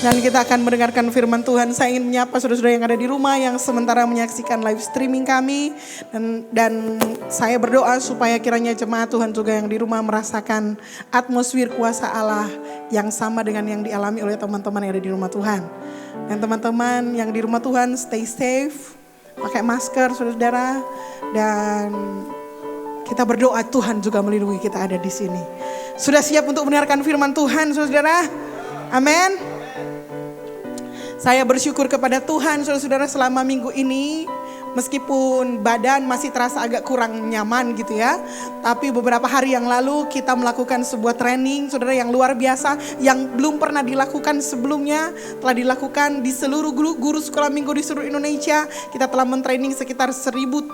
Dan kita akan mendengarkan firman Tuhan. Saya ingin menyapa saudara-saudara yang ada di rumah yang sementara menyaksikan live streaming kami. Dan saya berdoa supaya kiranya jemaat Tuhan juga yang di rumah merasakan atmosfer kuasa Allah yang sama dengan yang dialami oleh teman-teman yang ada di rumah Tuhan. Dan teman-teman yang di rumah Tuhan stay safe, pakai masker saudara-saudara. Dan kita berdoa Tuhan juga melindungi kita ada di sini. Sudah siap untuk mendengarkan firman Tuhan saudara-saudara? Amin. Saya bersyukur kepada Tuhan saudara-saudara selama minggu ini. Meskipun badan masih terasa agak kurang nyaman gitu ya. Tapi beberapa hari yang lalu kita melakukan sebuah training saudara yang luar biasa. Yang belum pernah dilakukan sebelumnya. Telah dilakukan di seluruh guru sekolah minggu di seluruh Indonesia. Kita telah mentraining sekitar 1.700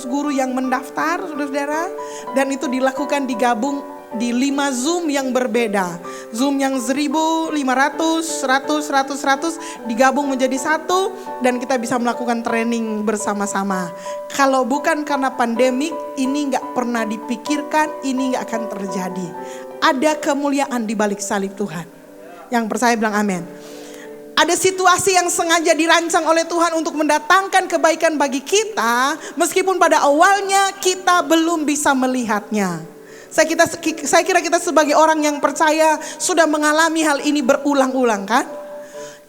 guru yang mendaftar saudara-saudara. Dan itu dilakukan digabung di 5 Zoom yang berbeda. Zoom yang 1.500, 100 digabung menjadi satu. Dan kita bisa melakukan training bersama-sama. Kalau bukan karena pandemik, ini gak pernah dipikirkan, ini gak akan terjadi. Ada kemuliaan di balik salib Tuhan. Yang percaya bilang amin. Ada situasi yang sengaja dirancang oleh Tuhan untuk mendatangkan kebaikan bagi kita. Meskipun pada awalnya kita belum bisa melihatnya. Saya kira kita sebagai orang yang percaya sudah mengalami hal ini berulang-ulang kan.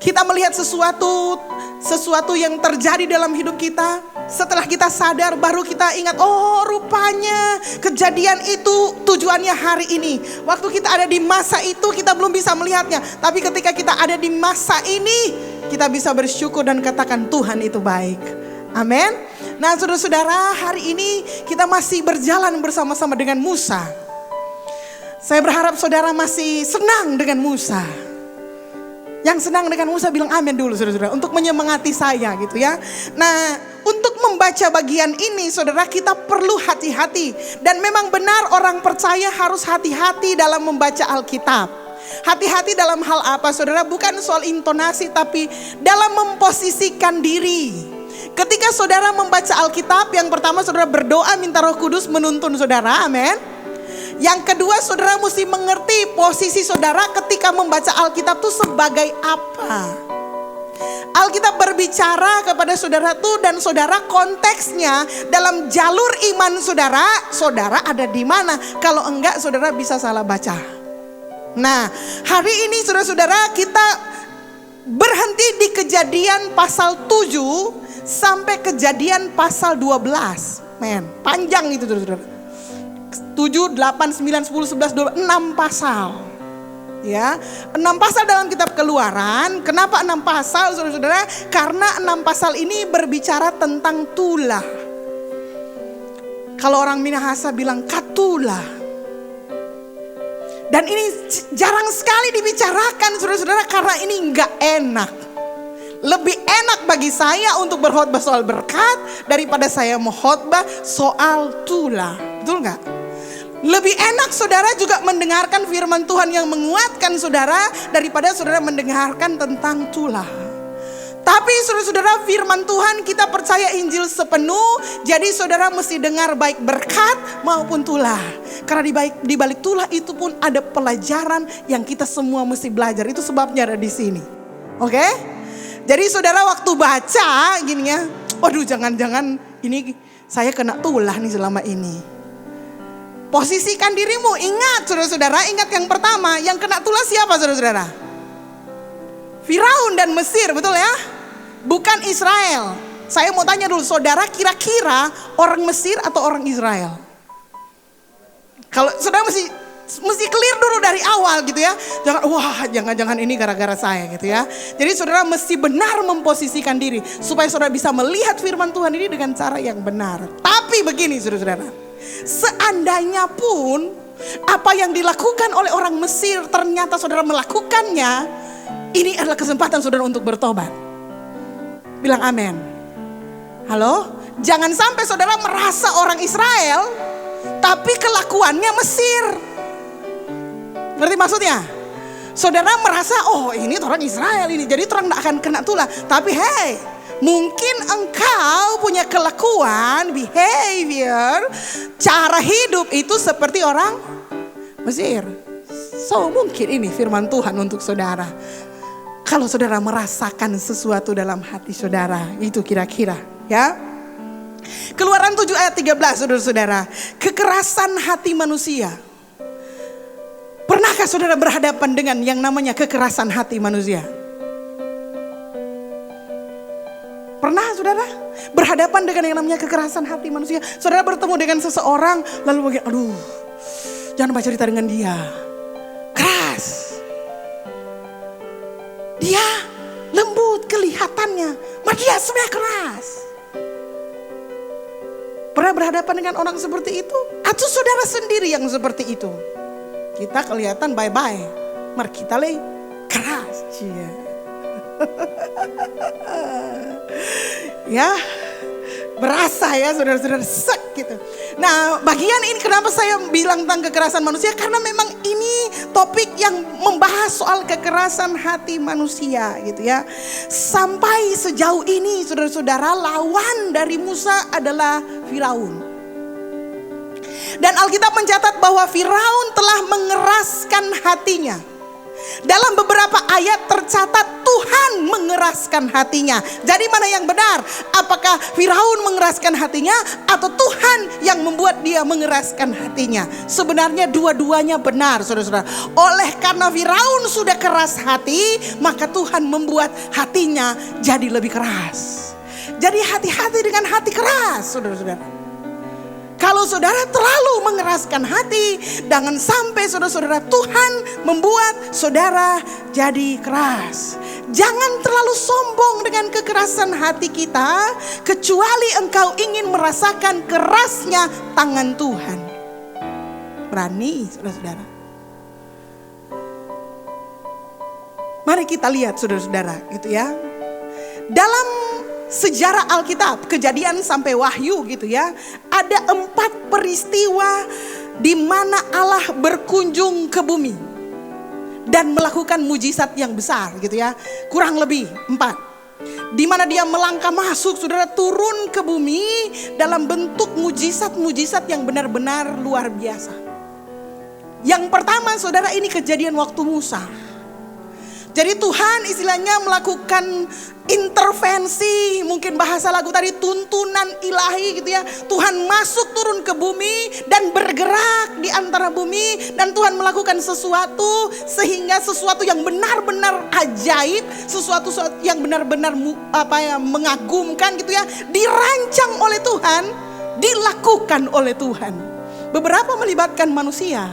Kita melihat sesuatu yang terjadi dalam hidup kita. Setelah kita sadar baru kita ingat, oh rupanya kejadian itu tujuannya hari ini. Waktu kita ada di masa itu kita belum bisa melihatnya. Tapi ketika kita ada di masa ini kita bisa bersyukur dan katakan Tuhan itu baik. Amin. Nah saudara-saudara, hari ini kita masih berjalan bersama-sama dengan Musa. Saya berharap saudara masih senang dengan Musa. Yang senang dengan Musa bilang amin dulu saudara-saudara. Untuk menyemangati saya gitu ya. Nah untuk membaca bagian ini saudara kita perlu hati-hati. Dan memang benar orang percaya harus hati-hati dalam membaca Alkitab. Hati-hati dalam hal apa saudara? Bukan soal intonasi tapi dalam memposisikan diri. Ketika saudara membaca Alkitab, yang pertama saudara berdoa minta Roh Kudus menuntun saudara, amin. Yang kedua saudara mesti mengerti posisi saudara ketika membaca Alkitab itu sebagai apa. Alkitab berbicara kepada saudara tuh dan saudara konteksnya dalam jalur iman saudara ada di mana. Kalau enggak saudara bisa salah baca. Nah hari ini saudara-saudara kita berhenti di Kejadian pasal 7 sampai Kejadian pasal 12. Men, panjang itu saudara-saudara. 7, 8, 9, 10, 11, 12, 6 pasal. Ya, 6 pasal dalam kitab Keluaran. Kenapa 6 pasal saudara-saudara? Karena 6 pasal ini berbicara tentang tulah. Kalau orang Minahasa bilang katulah. Dan ini jarang sekali dibicarakan saudara-saudara karena ini enggak enak. Lebih enak bagi saya untuk berkhotbah soal berkat daripada saya mau khotbah soal tulah. Betul enggak? Lebih enak saudara juga mendengarkan firman Tuhan yang menguatkan saudara daripada saudara mendengarkan tentang tulah. Tapi saudara-saudara firman Tuhan kita percaya Injil sepenuh. Jadi saudara mesti dengar baik berkat maupun tulah. Karena di balik tulah itu pun ada pelajaran yang kita semua mesti belajar. Itu sebabnya ada di sini. Oke? Jadi saudara waktu baca gini ya, waduh jangan-jangan ini saya kena tulah nih selama ini. Posisikan dirimu, ingat saudara-saudara, ingat yang pertama, yang kena tulah siapa saudara-saudara? Firaun dan Mesir, betul ya? Bukan Israel. Saya mau tanya dulu, saudara kira-kira orang Mesir atau orang Israel? Kalau saudara mesti clear dulu dari awal gitu ya. Jangan ini gara-gara saya gitu ya. Jadi saudara mesti benar memposisikan diri supaya saudara bisa melihat firman Tuhan ini dengan cara yang benar. Tapi begini saudara-saudara, seandainya pun apa yang dilakukan oleh orang Mesir ternyata saudara melakukannya, ini adalah kesempatan saudara untuk bertobat. Bilang amin. Halo? Jangan sampai saudara merasa orang Israel tapi kelakuannya Mesir. Ngerti maksudnya? Saudara merasa oh ini orang Israel ini, jadi orang tidak akan kena tulah. Tapi hey, mungkin engkau punya kelakuan, behavior, cara hidup itu seperti orang Mesir. So mungkin ini firman Tuhan untuk saudara. Kalau saudara merasakan sesuatu dalam hati saudara, itu kira-kira ya. Keluaran 7 ayat 13 saudara-saudara. Kekerasan hati manusia. Pernahkah saudara berhadapan dengan yang namanya kekerasan hati manusia? Pernah saudara berhadapan dengan yang namanya kekerasan hati manusia? Saudara bertemu dengan seseorang lalu bagian, aduh jangan baca cerita dengan dia. Keras. Dia lembut kelihatannya, maka dia sebenarnya keras. Pernah berhadapan dengan orang seperti itu? Atau saudara sendiri yang seperti itu? Kita kelihatan bye-bye, mari kita keras. Cia. Ya, berasa ya saudara-saudara sek gitu. Nah, bagian ini kenapa saya bilang tentang kekerasan manusia? Karena memang ini topik yang membahas soal kekerasan hati manusia gitu ya. Sampai sejauh ini saudara-saudara, lawan dari Musa adalah Firaun. Dan Alkitab mencatat bahwa Firaun telah mengeraskan hatinya. Dalam beberapa ayat tercatat Tuhan mengeraskan hatinya. Jadi mana yang benar? Apakah Firaun mengeraskan hatinya atau Tuhan yang membuat dia mengeraskan hatinya? Sebenarnya dua-duanya benar saudara-saudara. Oleh karena Firaun sudah keras hati, maka Tuhan membuat hatinya jadi lebih keras. Jadi hati-hati dengan hati keras saudara-saudara. Kalau saudara terlalu mengeraskan hati, jangan sampai saudara-saudara Tuhan membuat saudara jadi keras. Jangan terlalu sombong dengan kekerasan hati kita, kecuali engkau ingin merasakan kerasnya tangan Tuhan. Berani saudara-saudara. Mari kita lihat saudara-saudara gitu ya. Dalam sejarah Alkitab, Kejadian sampai Wahyu gitu ya, ada 4 peristiwa di mana Allah berkunjung ke bumi dan melakukan mujizat yang besar gitu ya. Kurang lebih 4. Di mana dia melangkah masuk, saudara, turun ke bumi dalam bentuk mujizat-mujizat yang benar-benar luar biasa. Yang pertama saudara, ini kejadian waktu Musa. Jadi Tuhan istilahnya melakukan intervensi, mungkin bahasa lagu tadi tuntunan ilahi gitu ya. Tuhan masuk turun ke bumi dan bergerak di antara bumi, dan Tuhan melakukan sesuatu sehingga sesuatu yang benar-benar ajaib, sesuatu yang benar-benar mengagumkan gitu ya, dirancang oleh Tuhan, dilakukan oleh Tuhan. Beberapa melibatkan manusia,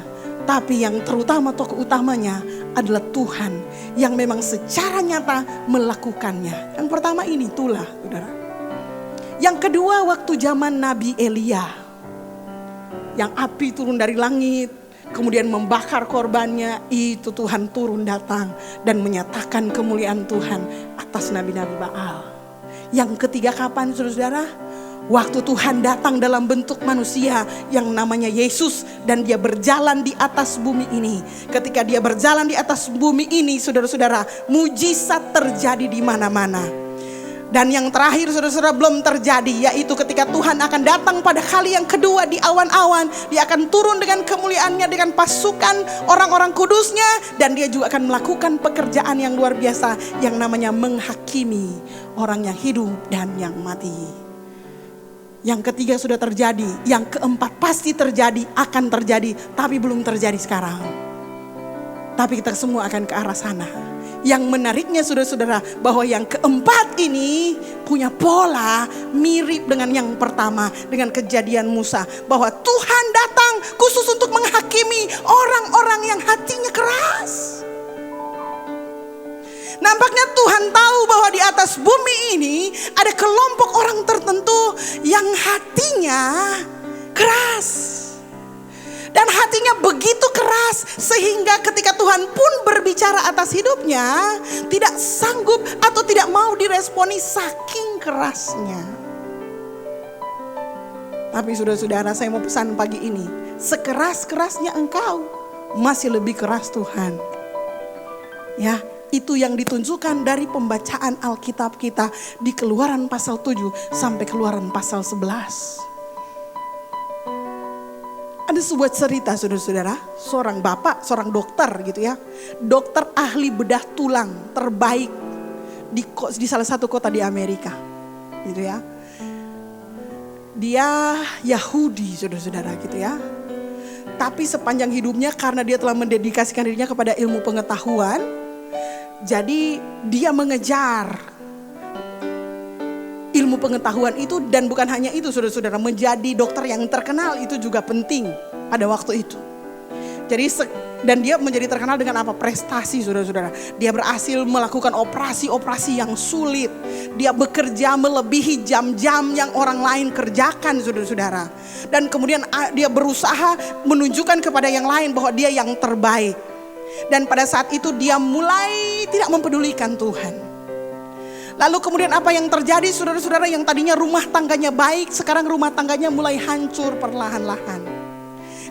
tapi yang terutama tokoh utamanya adalah Tuhan yang memang secara nyata melakukannya. Yang pertama ini itulah saudara. Yang kedua waktu zaman Nabi Elia, yang api turun dari langit kemudian membakar korbannya, itu Tuhan turun datang dan menyatakan kemuliaan Tuhan atas nabi-nabi Baal. Yang ketiga kapan saudara? Waktu Tuhan datang dalam bentuk manusia yang namanya Yesus, dan dia berjalan di atas bumi ini. Ketika dia berjalan di atas bumi ini saudara-saudara, mujizat terjadi di mana-mana. Dan yang terakhir saudara-saudara belum terjadi, yaitu ketika Tuhan akan datang pada kali yang kedua di awan-awan. Dia akan turun dengan kemuliaannya, dengan pasukan orang-orang kudusnya, dan dia juga akan melakukan pekerjaan yang luar biasa yang namanya menghakimi orang yang hidup dan yang mati. Yang ketiga sudah terjadi, yang keempat pasti terjadi, akan terjadi, tapi belum terjadi sekarang. Tapi kita semua akan ke arah sana. Yang menariknya saudara-saudara, bahwa yang keempat ini punya pola mirip dengan yang pertama, dengan kejadian Musa. Bahwa Tuhan datang khusus untuk menghakimi orang-orang yang hatinya keras. Nampaknya Tuhan tahu bahwa di atas bumi ini ada kelompok orang tertentu yang hatinya keras. Dan hatinya begitu keras sehingga ketika Tuhan pun berbicara atas hidupnya, tidak sanggup atau tidak mau diresponi saking kerasnya. Tapi saudara-saudara, saya mau pesan pagi ini, sekeras-kerasnya engkau, masih lebih keras Tuhan. Ya. Itu yang ditunjukkan dari pembacaan Alkitab kita di Keluaran pasal 7 sampai Keluaran pasal 11. Ada Ada sebuah cerita saudara-saudara, seorang bapak, seorang dokter gitu ya. Dokter ahli bedah tulang terbaik di salah satu kota di Amerika gitu ya. Dia Yahudi saudara-saudara gitu ya. Tapi sepanjang hidupnya karena dia telah mendedikasikan dirinya kepada ilmu pengetahuan, jadi dia mengejar ilmu pengetahuan itu, dan bukan hanya itu saudara-saudara, menjadi dokter yang terkenal itu juga penting pada waktu itu. Jadi dan dia menjadi terkenal dengan apa? Prestasi saudara-saudara. Dia berhasil melakukan operasi-operasi yang sulit. Dia bekerja melebihi jam-jam yang orang lain kerjakan saudara-saudara. Dan kemudian dia berusaha menunjukkan kepada yang lain bahwa dia yang terbaik. Dan pada saat itu dia mulai tidak mempedulikan Tuhan. Lalu kemudian apa yang terjadi saudara-saudara, yang tadinya rumah tangganya baik, sekarang rumah tangganya mulai hancur perlahan-lahan.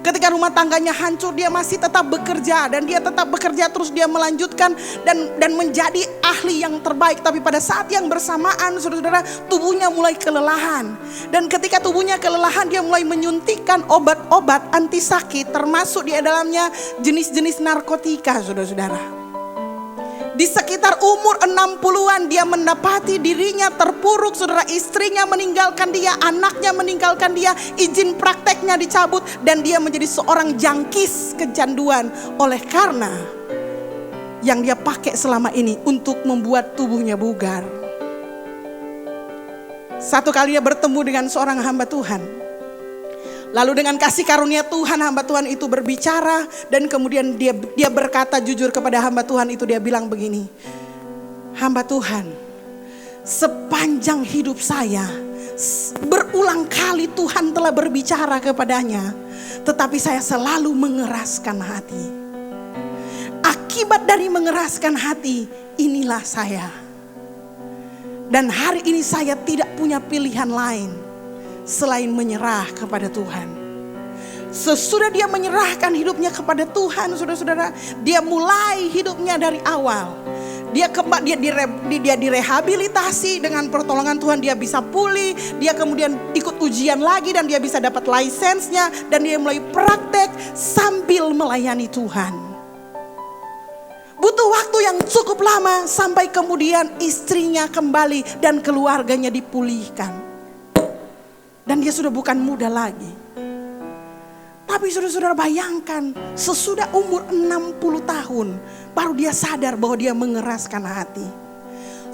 Ketika rumah tangganya hancur, dia masih tetap bekerja, dan dia tetap bekerja terus, dia melanjutkan dan menjadi ahli yang terbaik. Tapi pada saat yang bersamaan saudara-saudara, tubuhnya mulai kelelahan. Dan ketika tubuhnya kelelahan, dia mulai menyuntikkan obat-obat anti sakit, termasuk di dalamnya jenis-jenis narkotika saudara-saudara. Di sekitar umur 60-an dia mendapati dirinya terpuruk saudara, istrinya meninggalkan dia, anaknya meninggalkan dia, izin prakteknya dicabut, dan dia menjadi seorang jangkis kecanduan oleh karena yang dia pakai selama ini untuk membuat tubuhnya bugar. Satu kali dia bertemu dengan seorang hamba Tuhan. Lalu dengan kasih karunia Tuhan, hamba Tuhan itu berbicara, dan kemudian dia berkata jujur kepada hamba Tuhan itu. Dia bilang begini, hamba Tuhan, sepanjang hidup saya berulang kali Tuhan telah berbicara kepadanya, tetapi saya selalu mengeraskan hati. Akibat dari mengeraskan hati, inilah saya. Dan hari ini saya tidak punya pilihan lain selain menyerah kepada Tuhan. Sesudah dia menyerahkan hidupnya kepada Tuhan saudara-saudara, dia mulai hidupnya dari awal. Dia direhabilitasi dengan pertolongan Tuhan, dia bisa pulih, dia kemudian ikut ujian lagi dan dia bisa dapat lisensinya, dan dia mulai praktek sambil melayani Tuhan. Butuh waktu yang cukup lama sampai kemudian istrinya kembali dan keluarganya dipulihkan. Dan dia sudah bukan muda lagi. Tapi saudara-saudara bayangkan, sesudah umur 60 tahun baru dia sadar bahwa dia mengeraskan hati.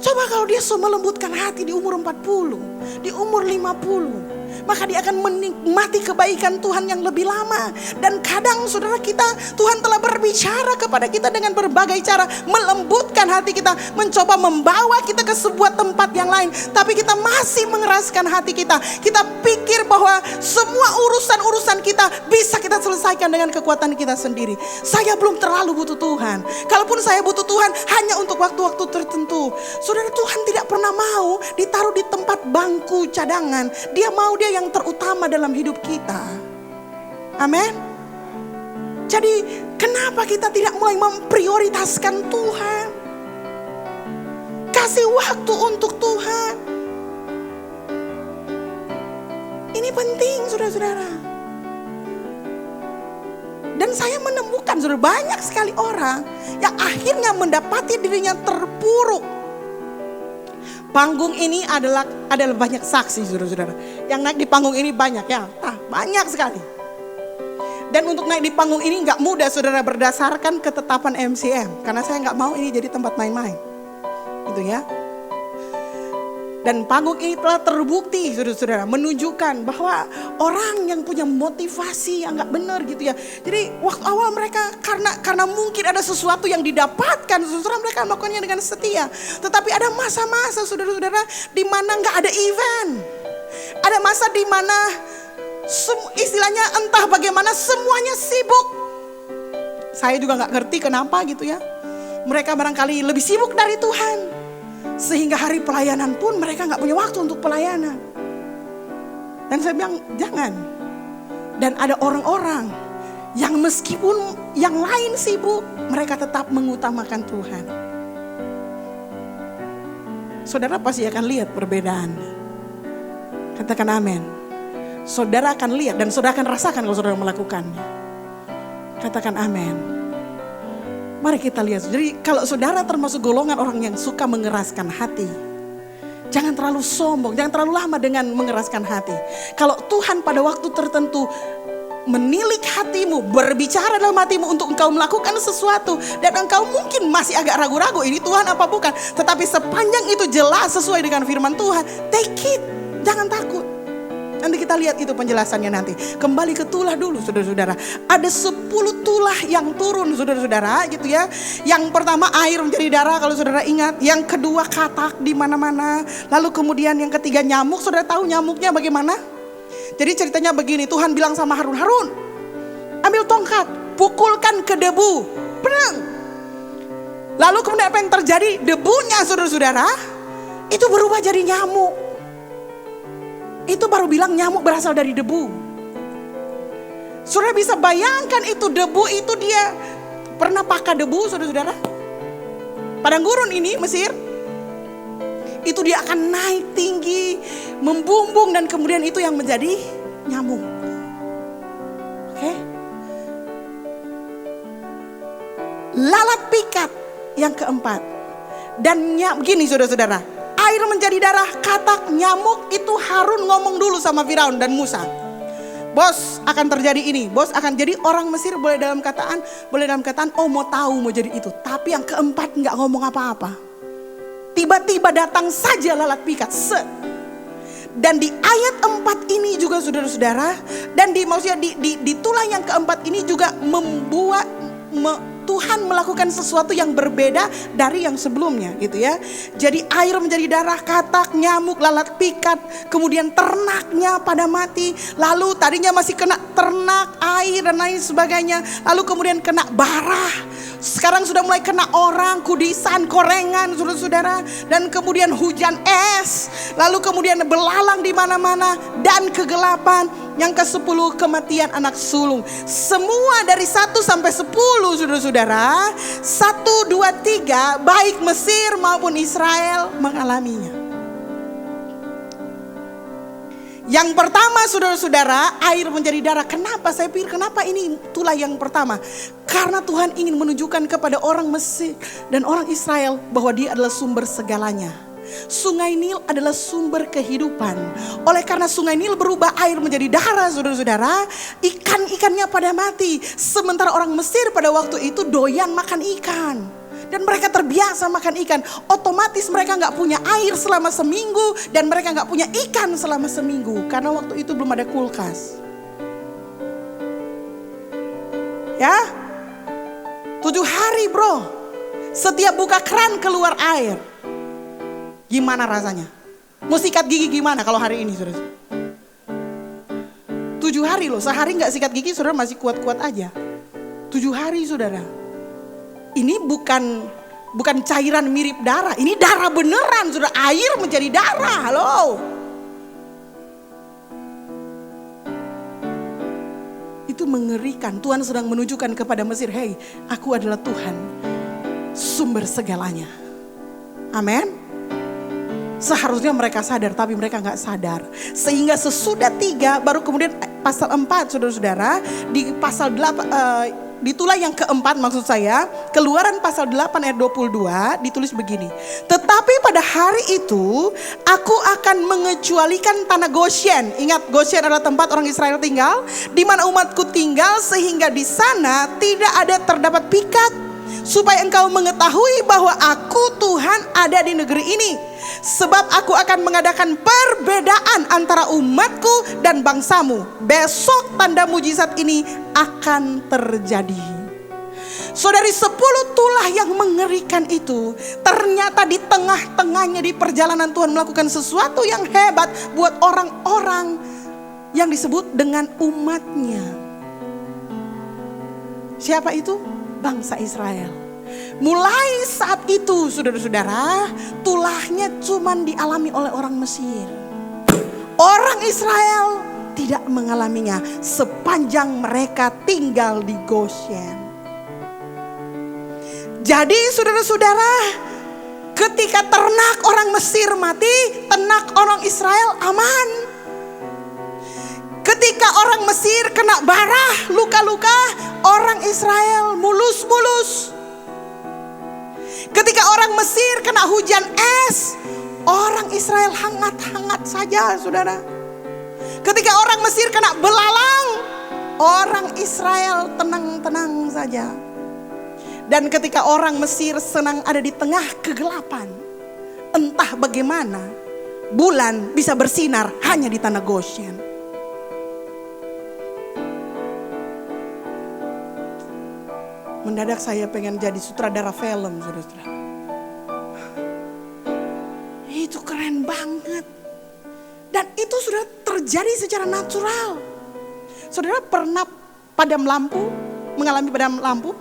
Coba kalau dia melembutkan hati di umur 40, di umur 50, maka dia akan menikmati kebaikan Tuhan yang lebih lama. Dan kadang saudara kita, Tuhan telah berbicara kepada kita dengan berbagai cara, melembutkan hati kita, mencoba membawa kita ke sebuah tempat yang lain. Tapi kita masih mengeraskan hati kita. Kita pikir bahwa semua urusan-urusan kita bisa kita selesaikan dengan kekuatan kita sendiri. Saya belum terlalu butuh Tuhan. Kalaupun saya butuh Tuhan, hanya untuk waktu-waktu tertentu. Saudara, Tuhan tidak pernah mau ditaruh di tempat bangku cadangan. Dia mau dia yang terutama dalam hidup kita. Amin. Jadi kenapa kita tidak mulai memprioritaskan Tuhan? Kasih waktu untuk Tuhan. Ini penting saudara-saudara. Dan saya menemukan saudara, banyak sekali orang yang akhirnya mendapati dirinya terpuruk. Panggung ini adalah banyak saksi saudara-saudara. Yang naik di panggung ini banyak ya, banyak sekali. Dan untuk naik di panggung ini gak mudah saudara, berdasarkan ketetapan MCM. Karena saya gak mau ini jadi tempat main-main, gitu ya. Dan panggung ini telah terbukti saudara-saudara, menunjukkan bahwa orang yang punya motivasi yang gak benar gitu ya. Jadi waktu awal mereka karena mungkin ada sesuatu yang didapatkan, saudara, mereka melakukannya dengan setia. Tetapi ada masa-masa saudara-saudara di mana gak ada event. Ada masa di mana istilahnya entah bagaimana semuanya sibuk. Saya juga gak ngerti kenapa gitu ya. Mereka barangkali lebih sibuk dari Tuhan. Sehingga hari pelayanan pun mereka gak punya waktu untuk pelayanan. Dan saya bilang jangan. Dan ada orang-orang yang meskipun yang lain sibuk, mereka tetap mengutamakan Tuhan. Saudara pasti akan lihat perbedaan. Katakan amin. saudara akan lihat dan saudara akan rasakan kalau saudara melakukannya. Katakan amin. Mari kita lihat. Jadi kalau saudara termasuk golongan orang yang suka mengeraskan hati, jangan terlalu sombong, jangan terlalu lama dengan mengeraskan hati. Kalau Tuhan pada waktu tertentu menilik hatimu, berbicara dalam hatimu untuk engkau melakukan sesuatu, dan engkau mungkin masih agak ragu-ragu, ini Tuhan apa bukan. Tetapi sepanjang itu jelas sesuai dengan firman Tuhan, take it, jangan takut. Nanti kita lihat itu penjelasannya nanti. Kembali ke tulah dulu saudara-saudara. Ada 10 tulah yang turun saudara-saudara gitu ya. Yang pertama air menjadi darah kalau saudara ingat. Yang kedua katak di mana-mana. Lalu kemudian yang ketiga nyamuk. Saudara tahu nyamuknya bagaimana? Jadi ceritanya begini, Tuhan bilang sama Harun, Harun ambil tongkat, pukulkan ke debu, pedang. Lalu kemudian apa yang terjadi? Debunya saudara-saudara itu berubah jadi nyamuk. Itu baru bilang nyamuk berasal dari debu. Saudara bisa bayangkan itu debu itu dia pernah pakai debu saudara-saudara. Padang gurun ini Mesir. Itu dia akan naik tinggi, membumbung dan kemudian itu yang menjadi nyamuk. Oke. Lalat pikat yang keempat. Dan begini saudara-saudara. Air menjadi darah, katak, nyamuk itu Harun ngomong dulu sama Firaun dan Musa. Bos akan terjadi ini, bos akan jadi orang Mesir boleh dalam kataan, oh mau tahu mau jadi itu. Tapi yang keempat nggak ngomong apa-apa. Tiba-tiba datang saja lalat pikat. Dan di ayat 4 ini juga saudara-saudara, dan maksudnya di tulah yang keempat ini juga membuat Tuhan melakukan sesuatu yang berbeda dari yang sebelumnya gitu ya. Jadi air menjadi darah, katak, nyamuk, lalat pikat, kemudian ternaknya pada mati. Lalu tadinya masih kena ternak, air dan lain sebagainya. Lalu kemudian kena bara. Sekarang sudah mulai kena orang, kudisan, korengan saudara-saudara. Dan kemudian hujan es. Lalu kemudian belalang di mana-mana dan kegelapan. Yang ke-10 kematian anak sulung. Semua dari 1 sampai 10 saudara-saudara. 1, 2, 3 baik Mesir maupun Israel mengalaminya. Yang pertama saudara-saudara, air menjadi darah. Kenapa saya pikir kenapa ini tulah yang pertama? Karena Tuhan ingin menunjukkan kepada orang Mesir dan orang Israel bahwa dia adalah sumber segalanya. Sungai Nil adalah sumber kehidupan. Oleh karena sungai Nil berubah air menjadi darah saudara-saudara, ikan-ikannya pada mati. Sementara orang Mesir pada waktu itu doyan makan ikan. Dan mereka terbiasa makan ikan. Otomatis mereka gak punya air selama seminggu. Dan mereka gak punya ikan selama seminggu. Karena waktu itu belum ada kulkas. Ya 7 hari bro. Setiap buka keran keluar air. Gimana rasanya? Mau sikat gigi gimana kalau hari ini saudara? 7 hari loh, sehari gak sikat gigi saudara masih kuat-kuat aja. 7 hari saudara. Ini bukan cairan mirip darah, ini darah beneran saudara. Air menjadi darah loh. Itu mengerikan. Tuhan sedang menunjukkan kepada Mesir, hey, aku adalah Tuhan, sumber segalanya. Amin. Seharusnya mereka sadar, tapi mereka gak sadar. Sehingga sesudah 3, baru kemudian pasal 4 saudara-saudara. Di pasal 8, di tulah yang keempat maksud saya, Keluaran pasal 8 ayat 22 ditulis begini. Tetapi pada hari itu, aku akan mengecualikan tanah Goshen. Ingat, Goshen adalah tempat orang Israel tinggal, di mana umatku tinggal, sehingga di sana tidak ada terdapat pikat. Supaya engkau mengetahui bahwa aku Tuhan ada di negeri ini. Sebab aku akan mengadakan perbedaan antara umatku dan bangsamu. Besok tanda mujizat ini akan terjadi. Saudari, 10 tulah yang mengerikan itu ternyata di tengah-tengahnya di perjalanan Tuhan melakukan sesuatu yang hebat buat orang-orang yang disebut dengan umatnya. Siapa itu? Bangsa Israel. Mulai saat itu saudara-saudara, tulahnya cuma dialami oleh orang Mesir. Orang Israel tidak mengalaminya sepanjang mereka tinggal di Goshen. Jadi saudara-saudara, ketika ternak orang Mesir mati, ternak orang Israel aman. Ketika orang Mesir kena bara, luka-luka, orang Israel mulus-mulus. Ketika orang Mesir kena hujan es, orang Israel hangat-hangat saja, saudara. Ketika orang Mesir kena belalang, orang Israel tenang-tenang saja. Dan ketika orang Mesir senang ada di tengah kegelapan, entah bagaimana bulan bisa bersinar hanya di tanah Goshen. Mendadak saya pengen jadi sutradara film, saudara. Itu keren banget. Dan itu sudah terjadi secara natural. Saudara pernah padam lampu, mengalami padam lampu?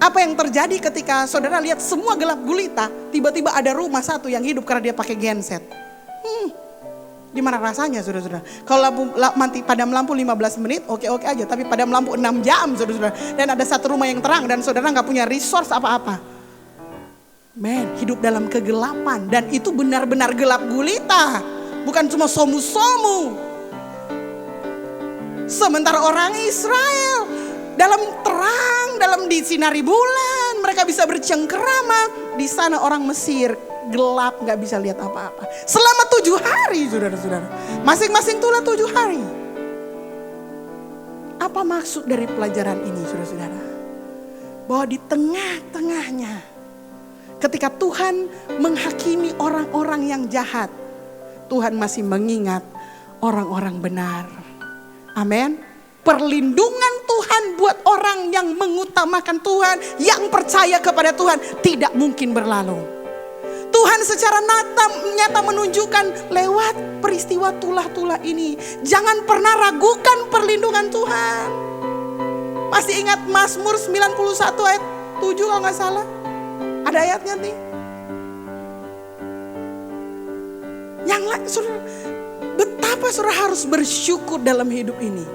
Apa yang terjadi ketika saudara lihat semua gelap gulita, tiba-tiba ada rumah satu yang hidup karena dia pakai genset? Gimana rasanya, saudara-saudara? Kalau mati padam lampu 15 menit, oke-oke aja. Tapi padam lampu 6 jam, saudara-saudara. Dan ada satu rumah yang terang dan saudara gak punya resource apa-apa. Hidup dalam kegelapan. Dan itu benar-benar gelap gulita. Bukan cuma somu-somu. Sementara orang Israel dalam terang, dalam disinari bulan, mereka bisa bercengkerama. Di sana orang Mesir gelap, gak bisa lihat apa-apa. Selama 7 hari, saudara-saudara. Masing-masing tulah 7 hari. Apa maksud dari pelajaran ini, saudara-saudara? Bahwa di tengah-tengahnya, ketika Tuhan menghakimi orang-orang yang jahat, Tuhan masih mengingat orang-orang benar. Amin. Perlindungan Tuhan buat orang yang mengutamakan Tuhan, yang percaya kepada Tuhan, tidak mungkin berlalu. Tuhan secara nyata menunjukkan lewat peristiwa tulah-tulah ini. Jangan pernah ragukan perlindungan Tuhan. Masih ingat Mazmur 91 ayat 7 kalau gak salah? Ada ayatnya nih. Yang lain, saudara, betapa saudara harus bersyukur dalam hidup ini.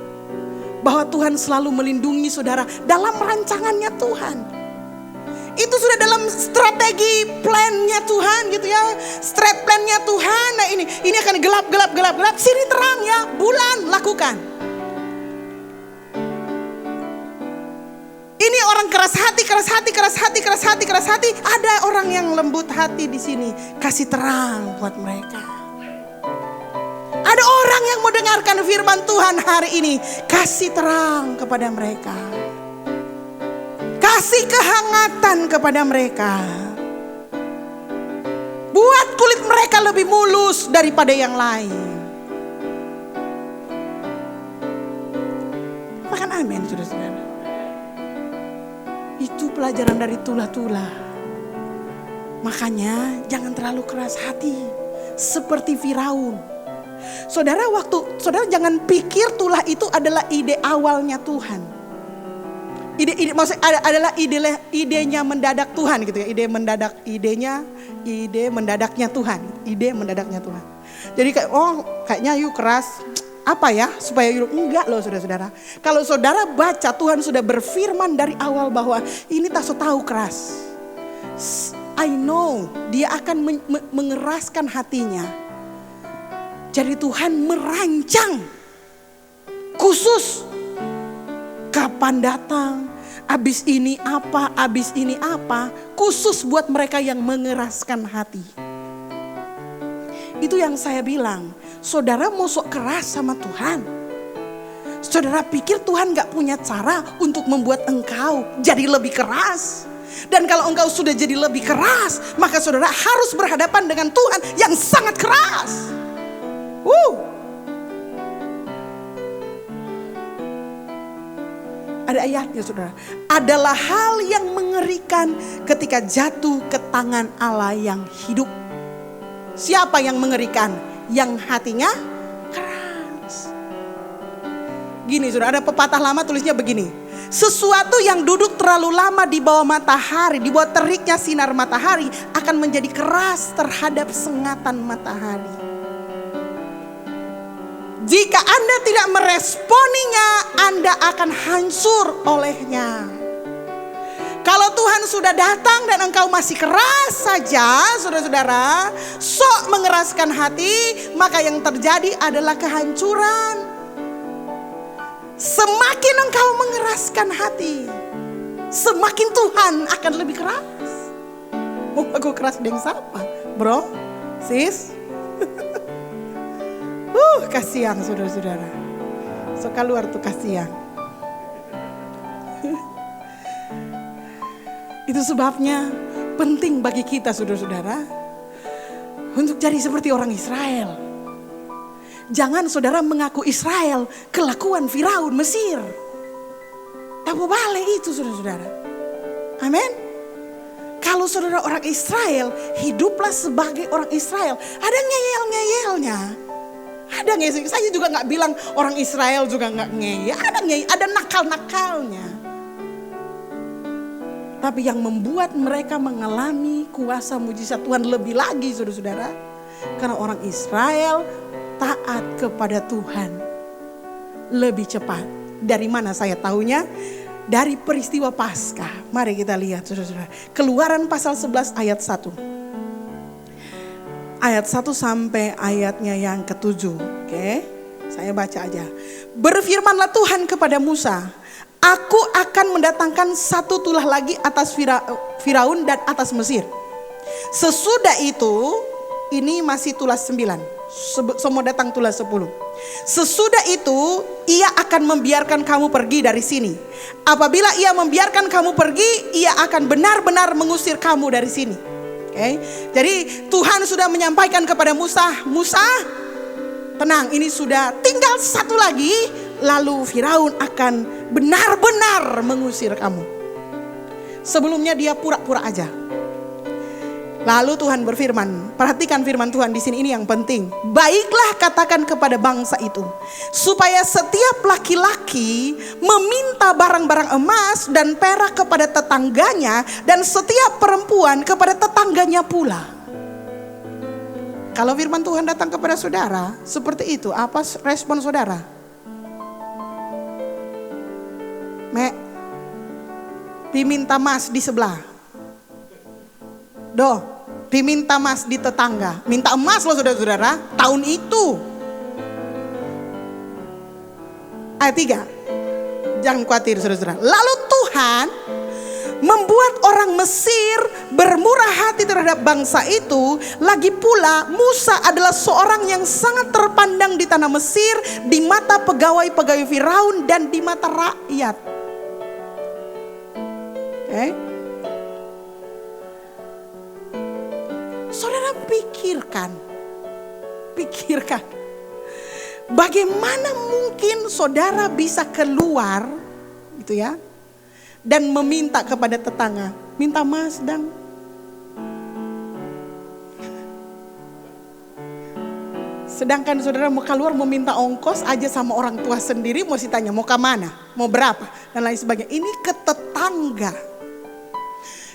Bahwa Tuhan selalu melindungi saudara dalam rancangannya Tuhan. Itu sudah dalam strategi plannya Tuhan gitu ya. Strat plannya Tuhan. Nah ini akan gelap. Sini terang ya, bulan lakukan. Ini orang keras hati. Ada orang yang lembut hati di sini. Kasih terang buat mereka. Ada orang yang mau dengarkan firman Tuhan hari ini. Kasih terang kepada mereka. Kasih kehangatan kepada mereka. Buat kulit mereka lebih mulus daripada yang lain. Makan amin, saudara-saudara. Itu pelajaran dari tulah-tulah. Makanya jangan terlalu keras hati. Seperti Firaun. Saudara jangan pikir tulah itu adalah ide awalnya Tuhan. Maksudnya adalah idenya mendadak Tuhan gitu ya. Ide mendadaknya Tuhan. Jadi kayaknya yuk keras. Apa ya supaya yuk, enggak loh saudara-saudara. Kalau saudara baca Tuhan sudah berfirman dari awal bahwa ini tak tahu keras. I know dia akan mengeraskan hatinya. Jadi Tuhan merancang khusus kapan datang, abis ini apa, khusus buat mereka yang mengeraskan hati. Itu yang saya bilang, saudara mau sok keras sama Tuhan. Saudara pikir Tuhan gak punya cara untuk membuat engkau jadi lebih keras. Dan kalau engkau sudah jadi lebih keras, maka saudara harus berhadapan dengan Tuhan yang sangat keras. Ada ayatnya saudara. Adalah hal yang mengerikan ketika jatuh ke tangan Allah yang hidup. Siapa yang mengerikan? Yang hatinya keras. Gini saudara, ada pepatah lama tulisnya begini. Sesuatu yang duduk terlalu lama di bawah matahari, di bawah teriknya sinar matahari, akan menjadi keras terhadap sengatan matahari. Jika Anda tidak meresponinya, Anda akan hancur olehnya. Kalau Tuhan sudah datang dan engkau masih keras saja, saudara-saudara, sok mengeraskan hati, maka yang terjadi adalah kehancuran. Semakin engkau mengeraskan hati, semakin Tuhan akan lebih keras. Mau aku keras dengan siapa? Bro, sis. Kasihan saudara-saudara. So keluar tuh kasihan. Itu sebabnya penting bagi kita saudara-saudara untuk jadi seperti orang Israel. Jangan saudara mengaku Israel kelakuan Firaun Mesir. Tak boleh itu saudara-saudara. Amin. Kalau saudara orang Israel, hiduplah sebagai orang Israel. Ada ngeyel-ngeyelnya. Ada ngeyel. Saya juga gak bilang orang Israel juga gak ngeyel. Ada ngeyel, ada nakal-nakalnya. Tapi yang membuat mereka mengalami kuasa mujizat Tuhan lebih lagi saudara-saudara. Karena orang Israel taat kepada Tuhan lebih cepat. Dari mana saya tahunya? Dari peristiwa Paskah. Mari kita lihat saudara-saudara. Keluaran pasal 11 ayat 1. Ayat 1 sampai ayatnya yang ke-7. Oke, saya baca aja. Berfirmanlah Tuhan kepada Musa, aku akan mendatangkan satu tulah lagi atas Firaun dan atas Mesir. Sesudah itu, ini masih tulah 9. Semua datang tulah 10. Sesudah itu ia akan membiarkan kamu pergi dari sini. Apabila ia membiarkan kamu pergi, ia akan benar-benar mengusir kamu dari sini. Oke. Jadi Tuhan sudah menyampaikan kepada Musa, Musa tenang, ini sudah tinggal satu lagi, lalu Firaun akan benar-benar mengusir kamu. Sebelumnya dia pura-pura aja. Lalu Tuhan berfirman, perhatikan firman Tuhan di sini, ini yang penting. Baiklah katakan kepada bangsa itu, supaya setiap laki-laki meminta barang-barang emas dan perak kepada tetangganya, dan setiap perempuan kepada tetangganya pula. Kalau firman Tuhan datang kepada saudara seperti itu, apa respon saudara? Diminta emas di sebelah. Diminta emas di tetangga. Minta emas loh saudara-saudara, tahun itu. Ayat 3. Jangan khawatir saudara-saudara. Lalu Tuhan membuat orang Mesir bermurah hati terhadap bangsa itu. Lagi pula Musa adalah seorang yang sangat terpandang di tanah Mesir, di mata pegawai-pegawai Firaun dan di mata rakyat. Saudara pikirkan, bagaimana mungkin saudara bisa keluar gitu ya, dan meminta kepada tetangga, minta emas dan sedangkan saudara mau keluar mau minta ongkos aja sama orang tua sendiri, mesti tanya mau ke mana, mau berapa dan lain sebagainya. Ini ke tetangga.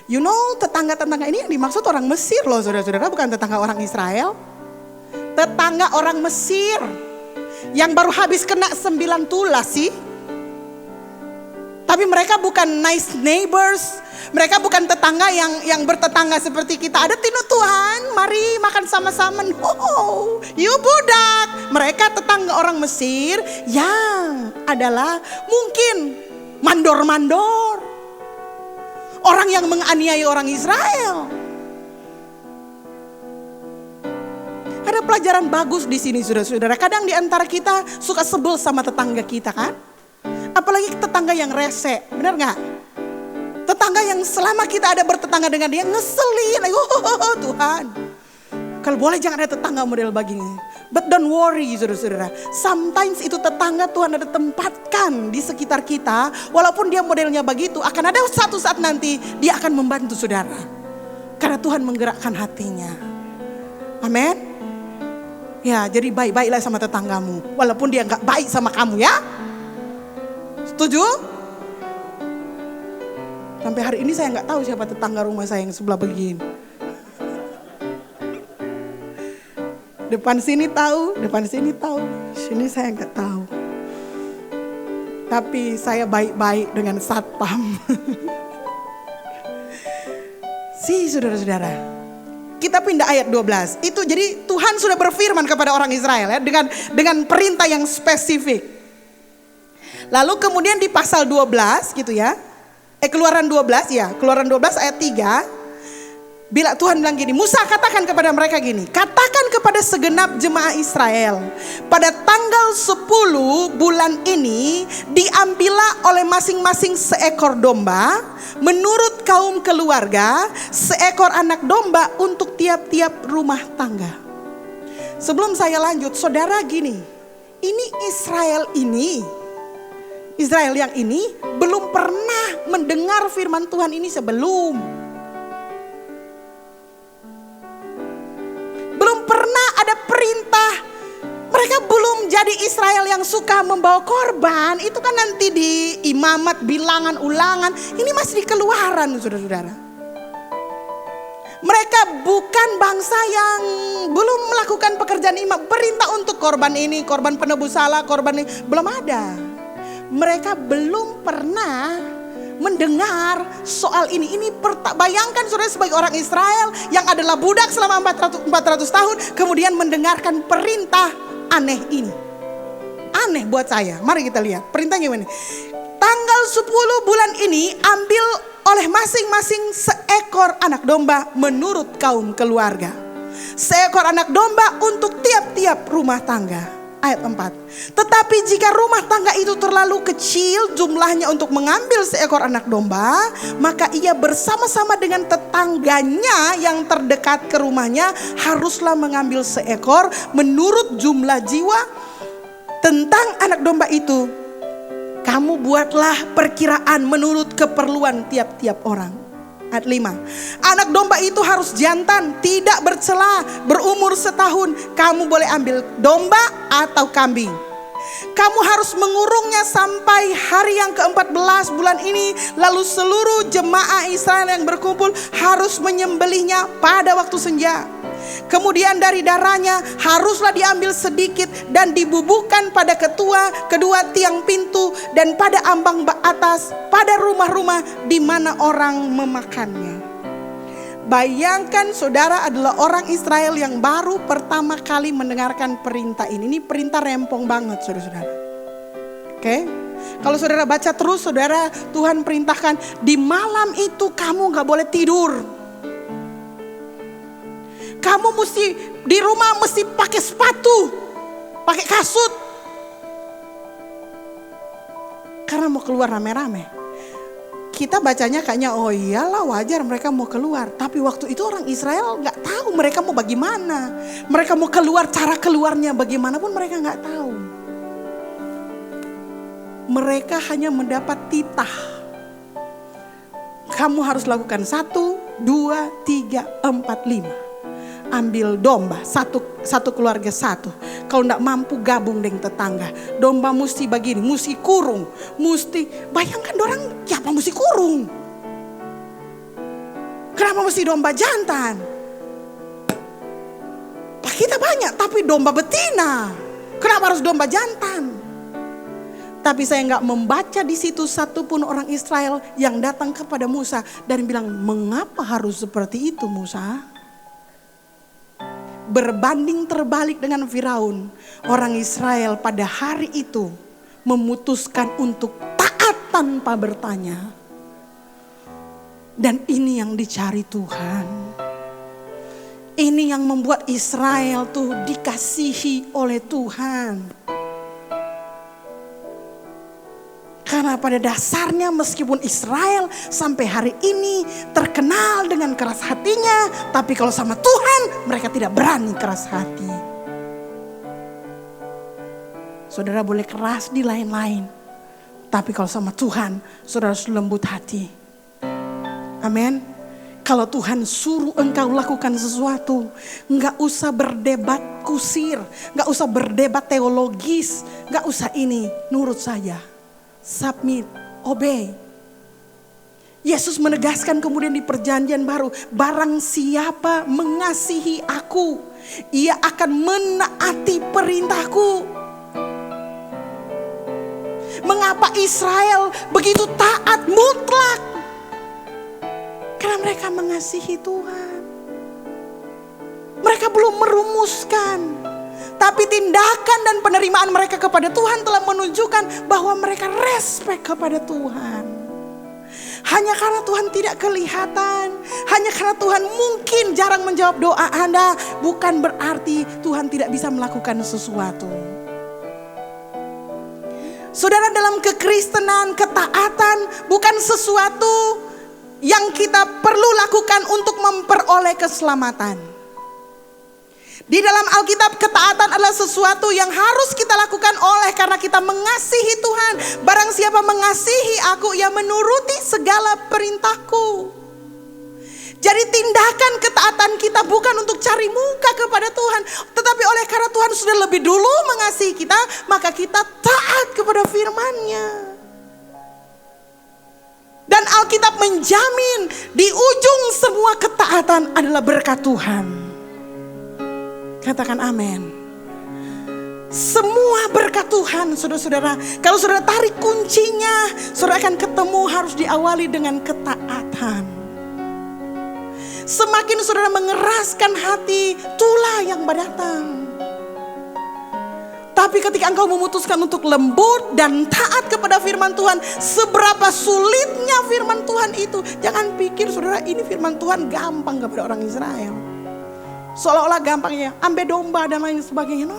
You know, tetangga-tetangga ini yang dimaksud orang Mesir loh saudara-saudara, bukan tetangga orang Israel. Tetangga orang Mesir yang baru habis kena 9 tulah sih. Tapi mereka bukan nice neighbors. Mereka bukan tetangga yang bertetangga seperti kita. Ada tino Tuhan, mari makan sama-sama. No, you budak. Mereka tetangga orang Mesir yang adalah mungkin mandor-mandor. Orang yang menganiaya orang Israel. Ada pelajaran bagus di sini saudara-saudara. Kadang di antara kita suka sebel sama tetangga kita kan. Apalagi tetangga yang rese, benar gak? Tetangga yang selama kita ada bertetangga dengan dia ngeselin. Oh Tuhan. Kalau boleh jangan ada tetangga model begini. But don't worry saudara-saudara. Sometimes itu tetangga Tuhan ada tempatkan di sekitar kita. Walaupun dia modelnya begitu, akan ada satu saat nanti dia akan membantu saudara. Karena Tuhan menggerakkan hatinya. Amin. Ya, jadi baik-baiklah sama tetanggamu. Walaupun dia gak baik sama kamu ya. Setuju? Sampai hari ini saya gak tahu siapa tetangga rumah saya yang sebelah begini. Depan sini tahu, sini saya nggak tahu. Tapi saya baik-baik dengan satpam. Saudara-saudara, kita pindah ayat 12. Itu jadi Tuhan sudah berfirman kepada orang Israel ya dengan perintah yang spesifik. Lalu kemudian di pasal 12 gitu ya. Keluaran 12 ya, Keluaran 12 ayat 3. Bila Tuhan bilang gini, Musa katakan kepada mereka gini, katakan kepada segenap jemaah Israel, pada tanggal 10 bulan ini diambillah oleh masing-masing seekor domba, menurut kaum keluarga, seekor anak domba untuk tiap-tiap rumah tangga. Sebelum saya lanjut, saudara gini, ini Israel yang ini belum pernah mendengar firman Tuhan ini sebelum. Belum pernah ada perintah. Mereka belum jadi Israel yang suka membawa korban. Itu kan nanti di Imamat, Bilangan, Ulangan. Ini masih di Keluaran, saudara-saudara. Mereka bukan bangsa yang belum melakukan pekerjaan imam. Perintah untuk korban ini, korban penebus salah, korban ini belum ada. Mereka belum pernah mendengar soal ini. Bayangkan saudara sebagai orang Israel yang adalah budak selama 400 tahun, kemudian mendengarkan perintah aneh ini. Aneh buat saya. Mari kita lihat perintahnya ini. Tanggal 10 bulan ini ambil oleh masing-masing seekor anak domba menurut kaum keluarga. Seekor anak domba untuk tiap-tiap rumah tangga. Ayat 4. Tetapi jika rumah tangga itu terlalu kecil jumlahnya untuk mengambil seekor anak domba, maka ia bersama-sama dengan tetangganya yang terdekat ke rumahnya haruslah mengambil seekor menurut jumlah jiwa. Tentang anak domba itu, kamu buatlah perkiraan menurut keperluan tiap-tiap orang. Ayat 5. Anak domba itu harus jantan, tidak bercela, berumur setahun. Kamu boleh ambil domba atau kambing. Kamu harus mengurungnya sampai hari yang ke-14 bulan ini. Lalu seluruh jemaah Israel yang berkumpul harus menyembelihnya pada waktu senja. Kemudian dari darahnya haruslah diambil sedikit dan dibubuhkan pada kedua tiang pintu dan pada ambang atas, pada rumah-rumah di mana orang memakannya. Bayangkan saudara adalah orang Israel yang baru pertama kali mendengarkan perintah ini. Ini perintah rempong banget saudara-saudara. Oke? Kalau saudara baca terus, saudara, Tuhan perintahkan di malam itu kamu gak boleh tidur. Kamu mesti di rumah mesti pakai sepatu, pakai kasut. Karena mau keluar rame-rame. Kita bacanya kayaknya oh iyalah wajar mereka mau keluar. Tapi waktu itu orang Israel gak tahu mereka mau bagaimana. Mereka mau keluar, cara keluarnya bagaimanapun mereka gak tahu. Mereka hanya mendapat titah. Kamu harus lakukan 1, 2, 3, 4, 5. Ambil domba, satu keluarga satu. Kalau tidak mampu gabung dengan tetangga. Domba mesti begini, mesti kurung. Bayangkan orang, siapa mesti kurung? Kenapa mesti domba jantan? Kita banyak, tapi domba betina. Kenapa harus domba jantan? Tapi saya nggak membaca di situ satupun orang Israel yang datang kepada Musa dan bilang, mengapa harus seperti itu Musa? Berbanding terbalik dengan Firaun, orang Israel pada hari itu memutuskan untuk taat tanpa bertanya. Dan ini yang dicari Tuhan. Ini yang membuat Israel tuh dikasihi oleh Tuhan. Karena pada dasarnya meskipun Israel sampai hari ini terkenal dengan keras hatinya, tapi kalau sama Tuhan mereka tidak berani keras hati. Saudara boleh keras di lain-lain, tapi kalau sama Tuhan saudara harus lembut hati. Amin. Kalau Tuhan suruh engkau lakukan sesuatu, enggak usah berdebat kusir, enggak usah berdebat teologis, enggak usah ini, nurut saja. Submit, obey. Yesus menegaskan kemudian di perjanjian baru, barang siapa mengasihi aku, ia akan menaati perintahku. Mengapa Israel begitu taat mutlak? Karena mereka mengasihi Tuhan. Mereka belum merumuskan, Tapi tindakan dan penerimaan mereka kepada Tuhan telah menunjukkan bahwa mereka respect kepada Tuhan. Hanya karena Tuhan tidak kelihatan, hanya karena Tuhan mungkin jarang menjawab doa Anda, bukan berarti Tuhan tidak bisa melakukan sesuatu. Saudara, dalam kekristenan, ketaatan bukan sesuatu yang kita perlu lakukan untuk memperoleh keselamatan. Di dalam Alkitab, ketaatan adalah sesuatu yang harus kita lakukan oleh karena kita mengasihi Tuhan. Barang siapa mengasihi aku, ia menuruti segala perintahku. Jadi tindakan ketaatan kita bukan untuk cari muka kepada Tuhan, tetapi oleh karena Tuhan sudah lebih dulu mengasihi kita, maka kita taat kepada firman-Nya. Dan Alkitab menjamin di ujung semua ketaatan adalah berkat Tuhan. Katakan amin. Semua berkat Tuhan, saudara-saudara. Kalau saudara tarik kuncinya, saudara akan ketemu harus diawali dengan ketaatan. Semakin saudara mengeraskan hati, itulah yang datang. Tapi ketika engkau memutuskan untuk lembut dan taat kepada firman Tuhan, seberapa sulitnya firman Tuhan itu. Jangan pikir saudara ini firman Tuhan gampang kepada orang Israel. Seolah-olah gampangnya ambil domba dan lain sebagainya. No.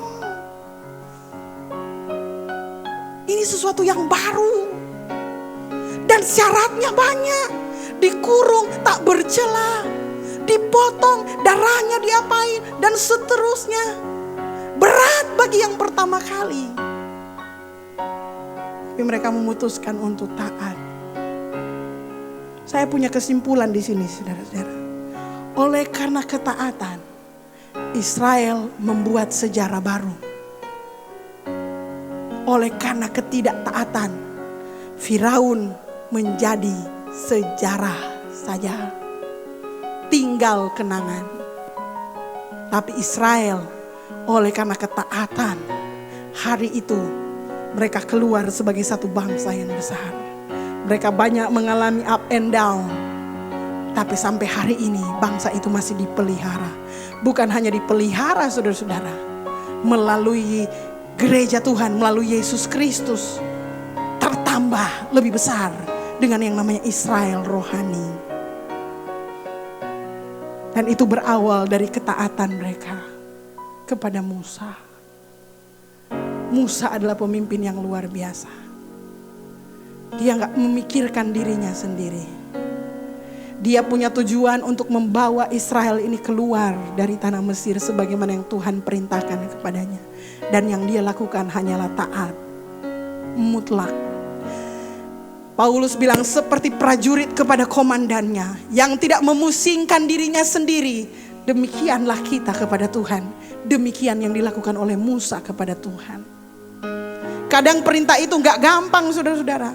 Ini sesuatu yang baru. Dan syaratnya banyak. Dikurung, tak bercela, dipotong, darahnya diapain, dan seterusnya. Berat bagi yang pertama kali. Tapi mereka memutuskan untuk taat. Saya punya kesimpulan di sini, saudara-saudara. Oleh karena ketaatan, Israel membuat sejarah baru. Oleh karena ketidaktaatan, Firaun menjadi sejarah saja. Tinggal kenangan. Tapi Israel, oleh karena ketaatan, hari itu mereka keluar sebagai satu bangsa yang besar. Mereka banyak mengalami up and down. Tapi sampai hari ini bangsa itu masih dipelihara. Bukan hanya dipelihara saudara-saudara. Melalui gereja Tuhan, melalui Yesus Kristus. Tertambah lebih besar dengan yang namanya Israel rohani. Dan itu berawal dari ketaatan mereka kepada Musa. Musa adalah pemimpin yang luar biasa. Dia gak memikirkan dirinya sendiri. Dia punya tujuan untuk membawa Israel ini keluar dari tanah Mesir sebagaimana yang Tuhan perintahkan kepadanya. Dan yang dia lakukan hanyalah taat, mutlak. Paulus bilang seperti prajurit kepada komandannya yang tidak memusingkan dirinya sendiri. Demikianlah kita kepada Tuhan. Demikian yang dilakukan oleh Musa kepada Tuhan. Kadang perintah itu gak gampang saudara-saudara.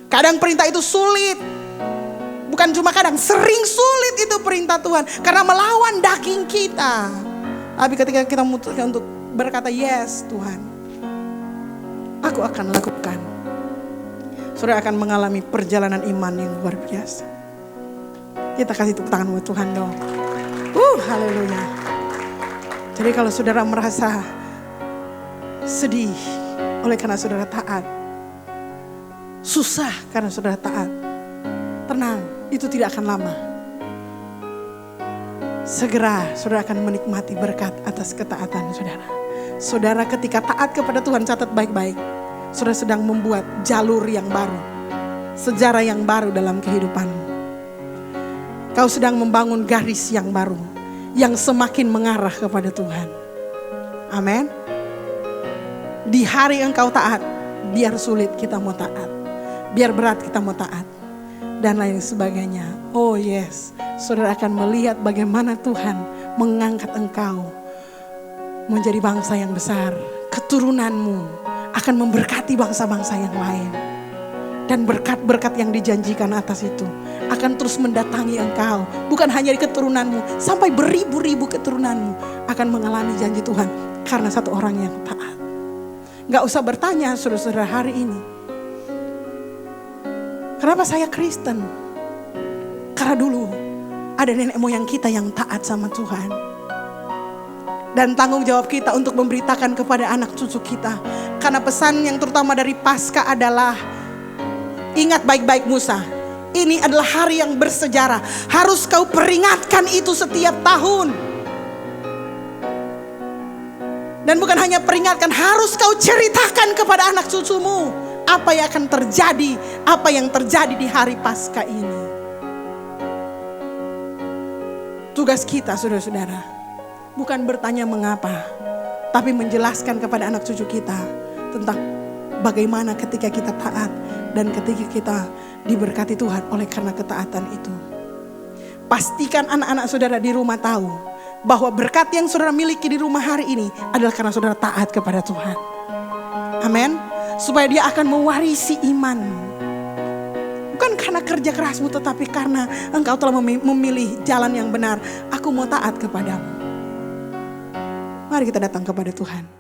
Kadang perintah itu sulit. Bukan cuma kadang, sering sulit itu perintah Tuhan. Karena melawan daging kita. Tapi ketika kita memutuskan untuk berkata yes Tuhan, aku akan lakukan. Saudara akan mengalami perjalanan iman yang luar biasa. Kita kasih tepuk tangan buat Tuhan dong. Haleluya. Jadi kalau saudara merasa sedih oleh karena saudara taat, susah karena saudara taat, tenang, itu tidak akan lama. Segera saudara akan menikmati berkat atas ketaatan saudara. Saudara ketika taat kepada Tuhan, catat baik-baik, saudara sedang membuat jalur yang baru, sejarah yang baru dalam kehidupanmu. Kau sedang membangun garis yang baru, yang semakin mengarah kepada Tuhan. Amin. Di hari engkau taat, biar sulit kita mau taat, biar berat kita mau taat, dan lain sebagainya. Oh yes, saudara akan melihat bagaimana Tuhan mengangkat engkau menjadi bangsa yang besar. Keturunanmu akan memberkati bangsa-bangsa yang lain. Dan berkat-berkat yang dijanjikan atas itu akan terus mendatangi engkau. Bukan hanya di keturunanmu, sampai beribu-ribu keturunanmu akan mengalami janji Tuhan karena satu orang yang taat. Gak usah bertanya saudara-saudara hari ini, kenapa saya Kristen? Karena dulu ada nenek moyang kita yang taat sama Tuhan. Dan tanggung jawab kita untuk memberitakan kepada anak cucu kita. Karena pesan yang terutama dari Paskah adalah, ingat baik-baik Musa, ini adalah hari yang bersejarah. Harus kau peringatkan itu setiap tahun. Dan bukan hanya peringatkan, harus kau ceritakan kepada anak cucumu apa yang akan terjadi, apa yang terjadi di hari Paskah ini. Tugas kita saudara-saudara, bukan bertanya mengapa, tapi menjelaskan kepada anak cucu kita tentang bagaimana ketika kita taat dan ketika kita diberkati Tuhan oleh karena ketaatan itu. Pastikan anak-anak saudara di rumah tahu bahwa berkat yang saudara miliki di rumah hari ini adalah karena saudara taat kepada Tuhan. Amin. Supaya dia akan mewarisi iman. Bukan karena kerja kerasmu, tetapi karena engkau telah memilih jalan yang benar. Aku mau taat kepadamu. Mari kita datang kepada Tuhan.